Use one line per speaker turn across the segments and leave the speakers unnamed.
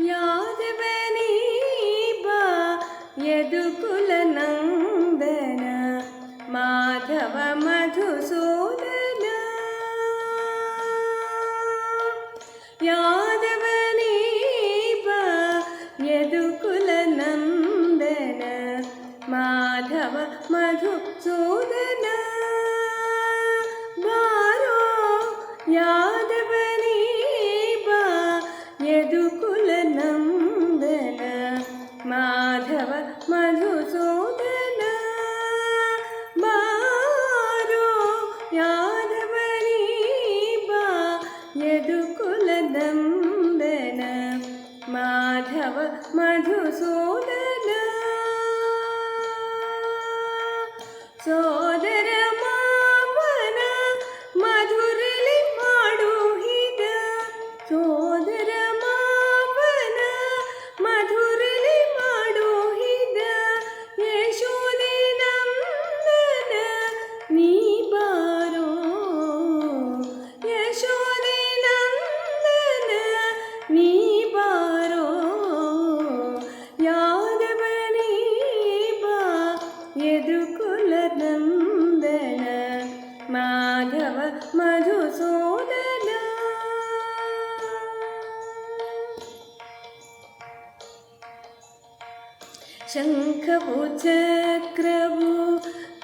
ಯಾದವನೇ ಬಾ ಯದುಕುಲ ನಂದನ ಮಾಧವ ಮಧುಸೂದನ. ಯಾದವನೇ ಬಾ ಯದುಕುಲ ನಂದನ ಮಾಧವ ಮಧುಸೂದನ. ಬಾರೋ ಯಾದವನೇ ಬಾ ಯದುಕುಲ ನಂದನ ಮಾಧವ ಮಧುಸೂದನ. ಬಾರೋ ಯಾದವನೇ ಬಾ ಯದುಕುಲ ನಂದನ ಮಾಧವ ಮಧುಸೂದನ. ಸೋದರ ಮಾವನ ಮಧುರಲಿ ಮಾಡುಹಿದ, ಸೋದರ ಮಾವನ ಮಧುರಲಿ ಮಾಡುಹಿದ ಯಶೋದೆ ನಂದನ ನೀ ಬಾರೋ. ಯಶೋದೆ ನಂದನ ನೀ ಬಾರೋ. ಯಾದವನೇ ಬಾ ಯದುಕುಲ ನಂದನ ಮಾಧವ ಮಧುಸೂದನ. ಶಂಖವು ಚಕ್ರವು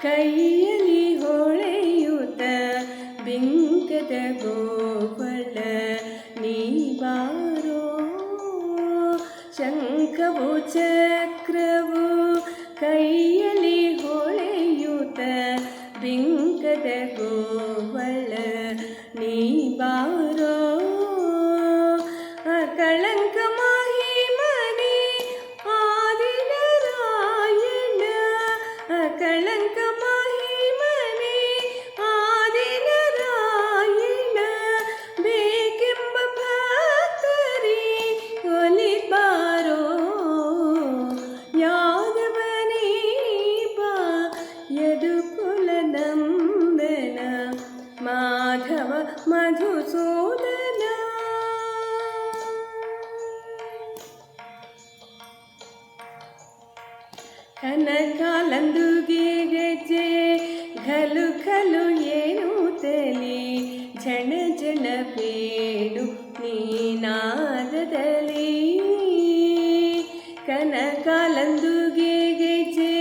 ಕೈಯಲ್ಲಿ ಹೊಳೆಯುತ್ತ ಬಿಂಕದ ಗೋಪಾಲ ನೀ ಬಾರೋ. ಶಂಖವು ಚಕ್ರವು ಕೈಯಲ್ಲಿ ಹೊಳೆಯುತ್ತ ಬಿಂಕದ ಗೋಪಾಲ ನೀ ಬಾರೋ. ಅಕಳಂಕ ಮಹಿಮನೆ ಆದಿನಾರಾಯಣ, ಅಕಳಂಕ ಮಹಿಮನೆ ಆದಿನಾರಾಯಣ ಬೇಕೆಂಬ ಭಕ್ತರಿ ಒಲಿ ಬಾರೋ. ಯಾದವನೇ ಬಾ ಯದುಕುಲ ನಂದನ ಮಾಧವ ಮಧುಸೂದನ. ಕನಕಾಲಂದುಗೆ ಗೆಜೆ ಘಲು ಘಲು ಏನುತ್ತಲಿ ಝಣ ಝಣ ಬೇಡು ನೀನಾದದಲ್ಲಿ. ಕನಕಾಲಂದುಗೆ ಗೆಜೆ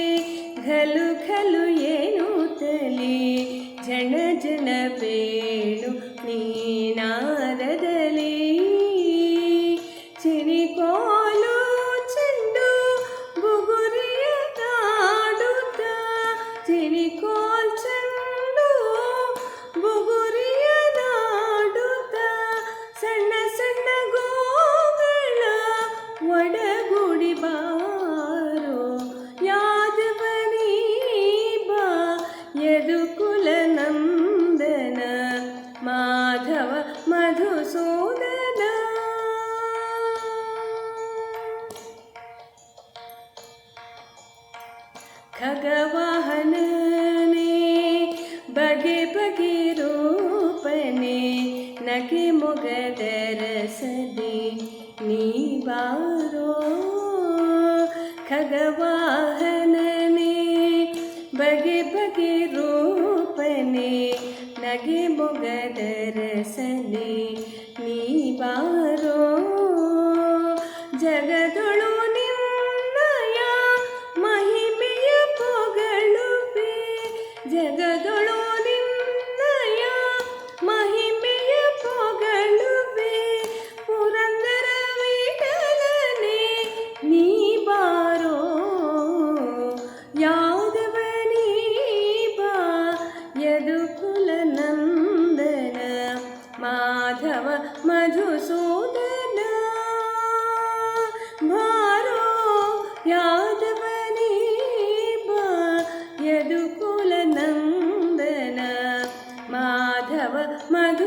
ಘಲು ಘಲು ಏನುತ್ತಲಿ ಝಣ ಝಣ ಬೇಡು ನೀನಾದದಲ್ಲಿ. ಚಿನಿಕೋಲು ಚೆಂಡು ಬುಗುರಿಯ ನಾಡುತ್ತ, ಚಿನಿಕೋಲ್ ಚೆಂಡು ಬುಗುರಿಯ ನಾಡುತ್ತ ಸಣ್ಣ ಸಣ್ಣ ಗೋಗಳ ಒಡಗೂಡಿ ಬಾರೋ. ಯಾದವನೇ ಬಾ ಯದುಕುಲ ನಂದನ ಮಾಧವ ಮಧುಸೂದನ. ಖಗವಾಹನನೇ ಬಗೆ ಬಗೆ ರೂಪನೆ ನಗೆ ಮೊಗದರ ಸದಿ ನೀ ಬಾರೋ. ಖಗವಾಹನನೇ ಬಗೆ ಬಗೆ ರೂಪನೆ ನಗೆ ಮೊಗದರ ಸದಿ ನೀ ಬಾರೋ. ಜಗದೊಳು ನಿನ್ನಯ ಮಹಿಮೆಯ ಪೊಗಳುವೆ, ಜಗದೊಳು ನಿನ್ನಯ ಮಹಿಮೆಯ ಪೊಗಳುವೆ ಪುರಂದರ ವಿಠಲನೆ ನೀ ಬಾರೋ. ಯಾದವನೇ ಬಾ ಯದುಕುಲ ನಂದನ ಮಾಧವ ಮಧುಸೂದನ. ಬಾರೋ ಯಾದವನೇ ಬಾ ಯದುಕುಲ ನಂದನ ಮಾಧವ ಮಧು